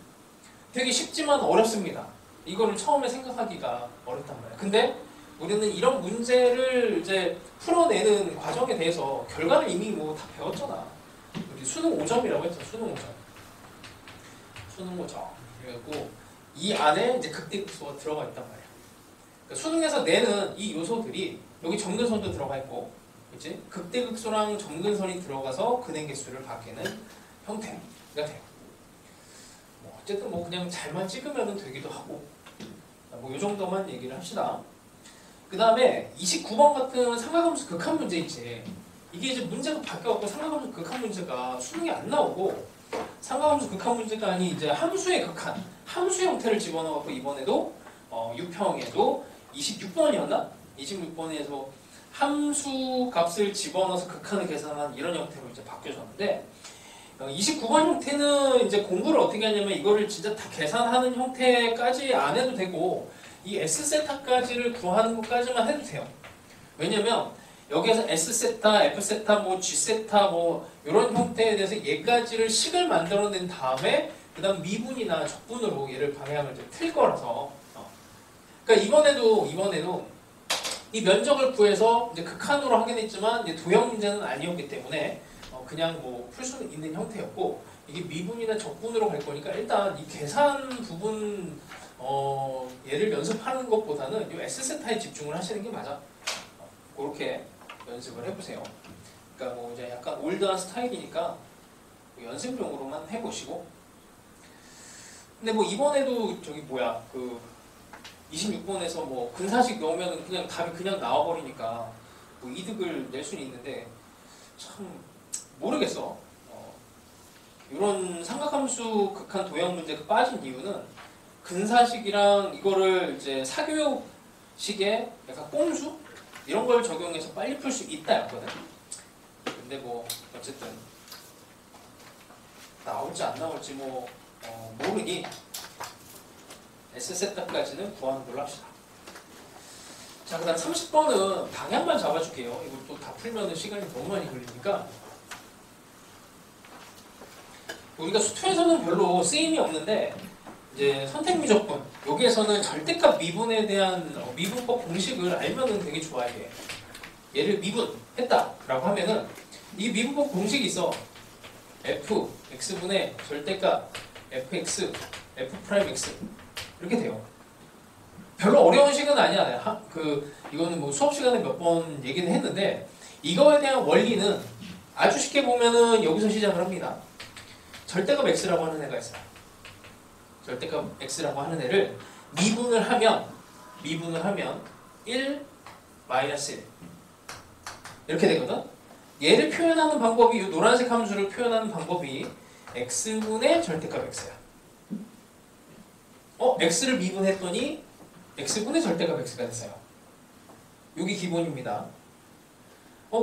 되게 쉽지만 어렵습니다. 이거를 처음에 생각하기가 어렵단 말이야. 근데 우리는 이런 문제를 이제 풀어내는 과정에 대해서 결과를 이미 뭐 다 배웠잖아. 우리 수능 5점이라고 했죠. 수능 5점. 수능 5점. 그리고 이 안에 이제 극대극소가 들어가 있단 말이야. 그러니까 수능에서 내는 이 요소들이 여기 점근선도 들어가 있고, 그치? 극대극소랑 점근선이 들어가서 근의 개수를 바뀌는 형태가 돼요. 어쨌든 뭐 그냥 잘만 찍으면 되기도 하고, 뭐 이 정도만 얘기를 합시다. 그 다음에 29번 같은 삼각함수 극한 문제 있지. 이게 이제 문제가 바뀌어갖고 삼각함수 극한 문제가 수능에 안 나오고, 삼각함수 극한 문제가 아닌 이제 함수의 극한, 함수 형태를 집어넣어갖고 이번에도 유평에도 26번이었나? 26번에서 함수 값을 집어넣어서 극한을 계산한 이런 형태로 이제 바뀌어졌는데, 29번 형태는 이제 공부를 어떻게 하냐면 이거를 진짜 다 계산하는 형태까지 안 해도 되고 이 S세타까지를 구하는 것까지만 해도 돼요. 왜냐면 여기에서 S세타, F세타, 뭐 G세타 뭐 이런 형태에 대해서 얘까지를 식을 만들어낸 다음에 그 다음 미분이나 적분으로 얘를 방향을 이제 틀 거라서 그러니까 이번에도 이 면적을 구해서 이제 극한으로 하긴 했지만 이제 도형 문제는 아니었기 때문에 그냥 뭐 풀 수는 있는 형태였고 이게 미분이나 적분으로 갈 거니까 일단 이 계산 부분 얘를 연습하는 것보다는 이 S세타에 집중을 하시는 게 맞아. 그렇게 연습을 해보세요. 그러니까 뭐 이제 약간 올드한 스타일이니까 뭐 연습용으로만 해보시고. 근데 뭐 이번에도 저기 뭐야 그 26번에서 뭐 근사식 넣으면 그냥 답이 그냥 나와버리니까 뭐 이득을 낼 수는 있는데 참 모르겠어. 이런 삼각함수 극한 도형 문제가 빠진 이유는 근사식이랑 이거를 이제 사교육식의 약간 꼼수 이런 걸 적용해서 빨리 풀 수 있다였거든. 근데 뭐 어쨌든 나올지 안 나올지 뭐 모르니 S세타까지는 구하는 걸로 합시다. 자, 그 다음 30번은 방향만 잡아줄게요. 이걸 또 다 풀면 시간이 너무 많이 걸리니까. 우리가 수투에서는 별로 쓰임이 없는데 이제 선택미적분 여기에서는 절대값 미분에 대한 미분법 공식을 알면은 되게 좋아해. 얘를 미분했다라고 하면은 이 미분법 공식이 있어. f x분의 절대값 fx f'x 이렇게 돼요. 별로 어려운 식은 아니야. 이거는 뭐 수업 시간에 몇 번 얘기는 했는데 이거에 대한 원리는 아주 쉽게 보면은 여기서 시작을 합니다. 절대값 x라고 하는 애가 있어요. 절대값 x라고 하는 애를 미분을 하면 1 마이너스 1 이렇게 되거든. 얘를 표현하는 방법이 이 노란색 함수를 표현하는 방법이 x분의 절대값 x야. x를 미분했더니 x분의 절대값 x가 됐어요. 여기 기본입니다.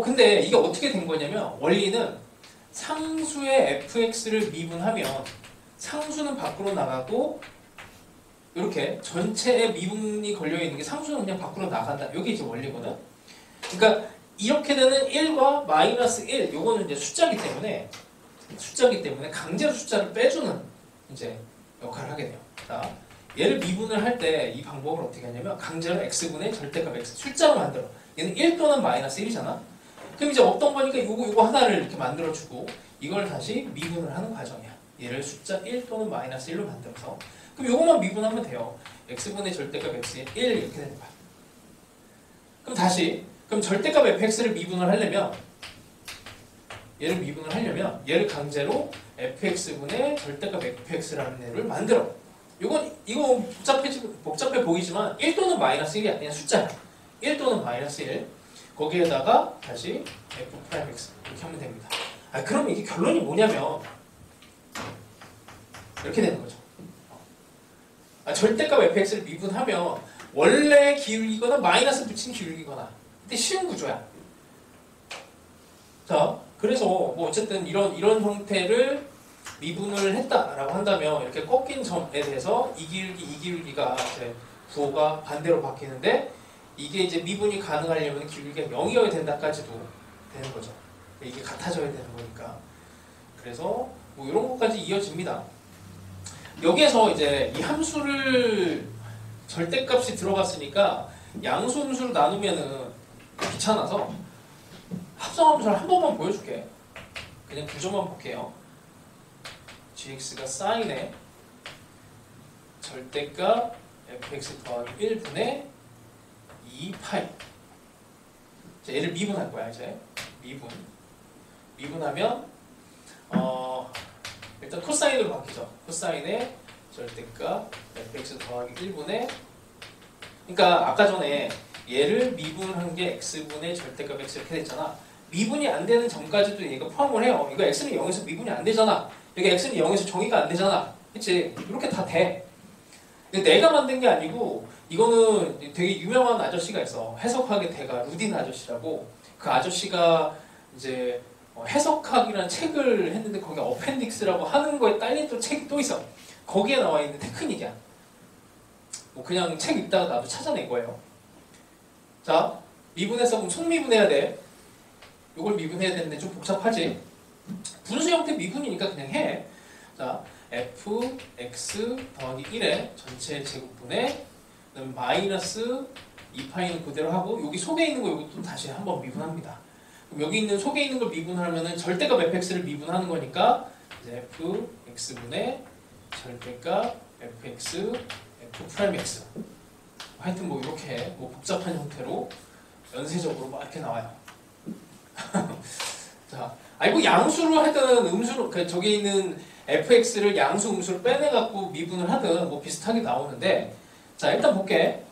근데 이게 어떻게 된 거냐면 원리는 상수의 fx를 미분하면 상수는 밖으로 나가고 이렇게 전체에 미분이 걸려있는 게 상수는 그냥 밖으로 나간다. 이게 이제 원리거든. 그러니까 이렇게 되는 1과 마이너스 1 요거는 이제 숫자기 때문에 강제로 숫자를 빼주는 이제 역할을 하게 돼요. 자, 얘를 미분을 할 때 이 방법을 어떻게 하냐면 강제로 x분의 절대값 x 숫자로 만들어. 얘는 1 또는 마이너스 1이잖아. 그럼 이제 없던 거니까 요거 하나를 이렇게 만들어주고 이걸 다시 미분을 하는 과정이야. 얘를 숫자 1 또는 마이너스 1로 만들어서 그럼 요것만 미분하면 돼요. x분의 절대값 x의 1 이렇게 되는 거야. 그럼 다시 그럼 절대값 fx를 미분을 하려면 얘를 강제로 fx분의 절대값 fx라는 애를 만들어. 이거 복잡해 보이지만 1 또는 마이너스 1이 아니라 숫자야. 1 또는 마이너스 1 거기에다가 다시 f'x 이렇게 하면 됩니다. 그럼 이게 결론이 뭐냐면 이렇게 되는 거죠. 절대값 fx를 미분하면 원래 기울기거나 마이너스 붙인 기울기거나 근데 쉬운 구조야. 자, 그래서 뭐 어쨌든 이런 형태를 미분을 했다라고 한다면 이렇게 꺾인 점에 대해서 이 기울기가 이제 부호가 반대로 바뀌는데 이게 이제 미분이 가능하려면 기울기가 0이어야 된다까지도 되는 거죠. 이게 같아져야 되는 거니까. 그래서 뭐 이런 것까지 이어집니다. 여기에서 이제 이 함수를 절대값이 들어갔으니까 양수 함수로 나누면은 귀찮아서 합성함수를 한 번만 보여줄게. 그냥 구조만 볼게요. gx가 사인의 절대값 fx 더하기 1분의 2파이. 얘를 미분할 거야 이제. 미분하면 일단 코사인으로 바뀌죠. 코사인의 절대값 fx 더하기 1분의 그러니까 아까 전에 얘를 미분한 게 x분의 절대값 x 이렇게 됐잖아. 미분이 안 되는 점까지도 얘가 포함을 해요. 이거 x는 0에서 미분이 안 되잖아. 여기 x는 0에서 정의가 안 되잖아. 그치? 이렇게 다 돼. 근데 내가 만든 게 아니고 이거는 되게 유명한 아저씨가 있어. 해석학의 대가 루딘 아저씨라고. 그 아저씨가 이제 해석학이라는 책을 했는데 거기 어펜딕스라고 하는 거에 딸린 또 책이 또 있어. 거기에 나와 있는 테크닉이야. 뭐 그냥 책 읽다가 나도 찾아낸 거예요. 자, 미분해서 그럼 속미분해야 돼. 요걸 미분해야 되는데 좀 복잡하지? 분수 형태 미분이니까 그냥 해. 자, fx 더하기 1의 전체 제곱분의 마이너스 2파이는 그대로 하고 여기 속에 있는 거 이것도 다시 한번 미분합니다. 그럼 여기 있는 속에 있는 걸 미분하면은 절대값 fx를 미분하는 거니까 이제 fx분의 절대값 fx f'x 하여튼 뭐 이렇게 뭐 복잡한 형태로 연쇄적으로 막 이렇게 나와요. 자, 뭐 양수로 하든 음수로 저기 있는 fx를 양수 음수로 빼내갖고 미분을 하든 뭐 비슷하게 나오는데 자 일단 볼게.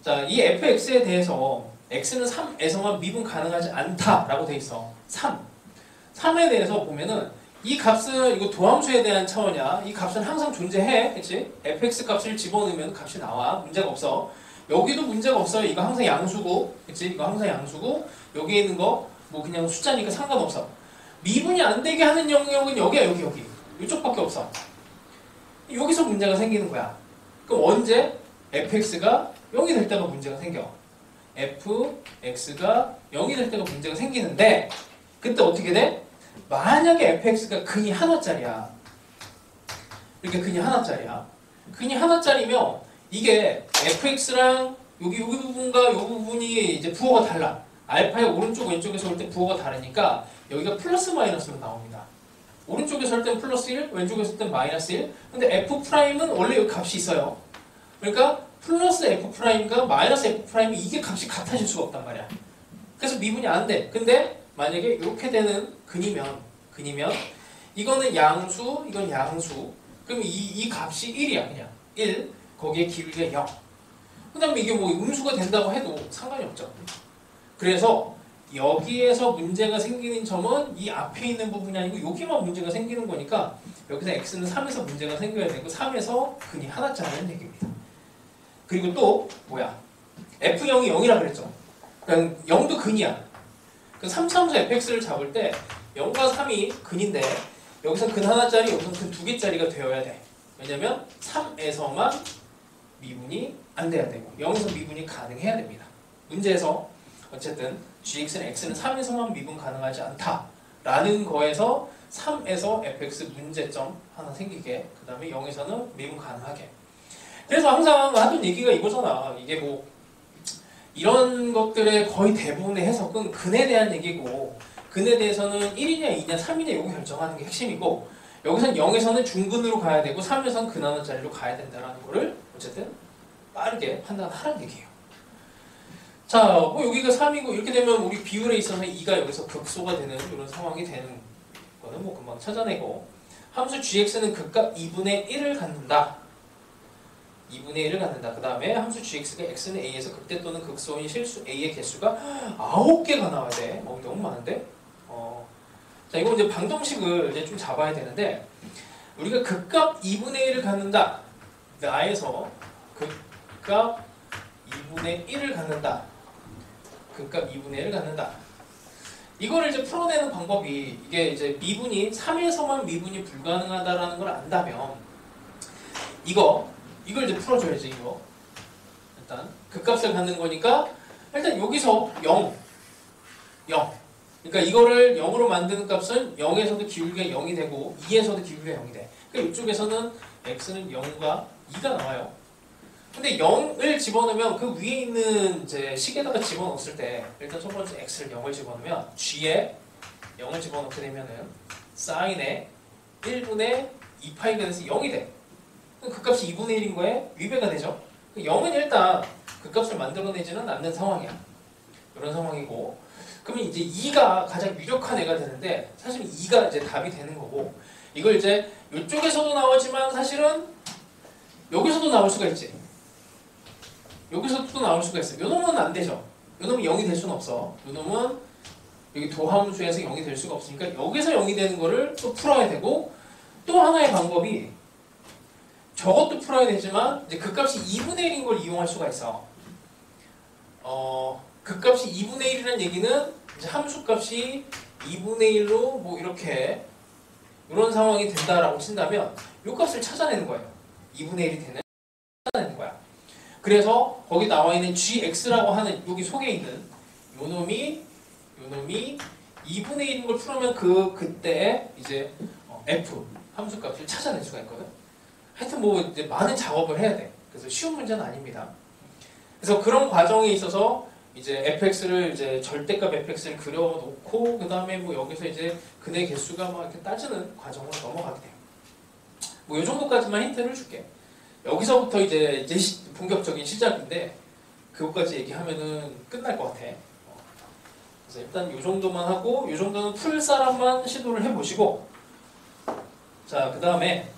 자, 이 fx에 대해서 x는 3에서만 미분 가능하지 않다라고 돼 있어. 3에 대해서 보면은 이 값은 이거 도함수에 대한 차원이야. 이 값은 항상 존재해. 그치? fx 값을 집어넣으면 값이 나와. 문제가 없어. 여기도 문제가 없어요. 이거 항상 양수고. 그치? 이거 항상 양수고. 여기에 있는 거 뭐 그냥 숫자니까 상관없어. 미분이 안 되게 하는 영역은 여기야. 여기. 이쪽밖에 없어. 여기서 문제가 생기는 거야. 그럼 언제? fx가 0이 될 때가 문제가 생겨. fx가 0이 될 때가 문제가 생기는데 그때 어떻게 돼? 만약에 fx가 근이 하나짜리야. 이렇게 근이 하나짜리야. 근이 하나짜리면 이게 fx랑 여기 부분과 이 부분이 이제 부호가 달라. 알파의 오른쪽 왼쪽에서 올 때 부호가 다르니까 여기가 플러스 마이너스로 나옵니다. 오른쪽에서 할 땐 플러스 1, 왼쪽에서 할 땐 마이너스 1. 근데 f'은 원래 여기 값이 있어요. 그러니까 플러스 f'과 마이너스 f'이 이게 값이 같아질 수가 없단 말이야. 그래서 미분이 안 돼. 근데 만약에 이렇게 되는 근이면 이거는 양수, 이건 양수. 그럼 이 값이 1이야 그냥. 1. 거기에 기울기가 0. 그 다음에 이게 뭐 음수가 된다고 해도 상관이 없죠. 그래서 여기에서 문제가 생기는 점은 이 앞에 있는 부분이 아니고 여기만 문제가 생기는 거니까 여기서 x는 3에서 문제가 생겨야 되고 3에서 근이 하나짜리는 얘기입니다. 그리고 또 뭐야? f0이 0이라 그랬죠. 그냥 0도 근이야. 그 3차함수 fx를 잡을 때 0과 3이 근인데 여기서 근 하나짜리, 여기서 근 두 개짜리가 되어야 돼. 왜냐면 3에서만 미분이 안 돼야 되고 0에서 미분이 가능해야 됩니다. 문제에서 어쨌든 gx는 x는 3에서만 미분 가능하지 않다라는 거에서 3에서 fx 문제점 하나 생기게, 그 다음에 0에서는 미분 가능하게. 그래서 항상 하던 얘기가 이거잖아. 이게 뭐 이런 것들의 거의 대부분의 해석은 근에 대한 얘기고, 근에 대해서는 1이냐 2냐 3이냐 이거 결정하는 게 핵심이고, 여기서는 0에서는 중근으로 가야 되고 3에서는 근하는 자리로 가야 된다는 거를 어쨌든 빠르게 판단하라는 얘기예요. 자, 뭐 여기가 3이고 이렇게 되면 우리 비율에 있어서 2가 여기서 극소가 되는 이런 상황이 되는 거는 뭐 금방 찾아내고, 함수 gx는 극값 2분의 1을 갖는다. 2분의 1을 갖는다. 그 다음에 함수 gx가 x는 a에서 극대 또는 극소인 실수 a의 개수가 9개가 나와야 돼. 너무 많은데? 자, 이거 이제 방정식을 이제 좀 잡아야 되는데, 우리가 극값 2분의 1을 갖는다. 나에서 극값 2분의 1을 갖는다. 극값 2분의 1을 갖는다. 이거를 이제 풀어내는 방법이, 이게 이제 미분이 3에서만 미분이 불가능하다라는 걸 안다면, 이걸 이제 풀어줘야지. 이거 일단 극값을 갖는 거니까 일단 여기서 0 그러니까 이거를 0으로 만드는 값은 0에서도 기울기가 0이 되고 2에서도 기울기가 0이 돼. 그러니까 이쪽에서는 x는 0과 2가 나와요. 근데 0을 집어넣으면 그 위에 있는 이제 식에다가 집어넣었을 때, 일단 첫 번째 x를 0을 집어넣으면 g에 0을 집어넣게 되면은 사인에 1분의 2파이가 돼서 0이 돼. 그 값이 2분의 1인 거에 위배가 되죠. 0은 일단 그 값을 만들어내지는 않는 상황이야. 이런 상황이고, 그러면 이제 2가 가장 유력한 애가 되는데, 사실은 2가 이제 답이 되는 거고, 이걸 이제 이쪽에서도 나오지만 사실은 여기서도 나올 수가 있지. 여기서도 또 나올 수가 있어. 요 놈은 안 되죠. 요 놈은 0이 될 수는 없어. 요 놈은 여기 도함수에서 0이 될 수가 없으니까 여기서 0이 되는 거를 또 풀어야 되고, 또 하나의 방법이 저것도 풀어야 되지만 이제 그 값이 2분의 1인 걸 이용할 수가 있어. 그 값이 2분의 1이라는 얘기는 이제 함수 값이 2분의 1로 뭐 이렇게 이런 상황이 된다라고 친다면 이 값을 찾아내는 거예요. 2분의 1이 되는 찾아내는 거야. 그래서 거기 나와 있는 gx라고 하는 여기 속에 있는 요 놈이 2분의 1인 걸 풀으면 그때 이제 f 함수 값을 찾아낼 수가 있거든. 하여튼 뭐 이제 많은 작업을 해야 돼. 그래서 쉬운 문제는 아닙니다. 그래서 그런 과정에 있어서 이제 fx를 이제 절대값 fx를 그려놓고 그 다음에 뭐 여기서 이제 근의 개수가 막 이렇게 따지는 과정으로 넘어가게 돼요. 뭐 이 정도까지만 힌트를 줄게. 여기서부터 이제 본격적인 시작인데 그것까지 얘기하면은 끝날 것 같아. 그래서 일단 이 정도만 하고 이 정도는 풀 사람만 시도를 해보시고, 자, 그 다음에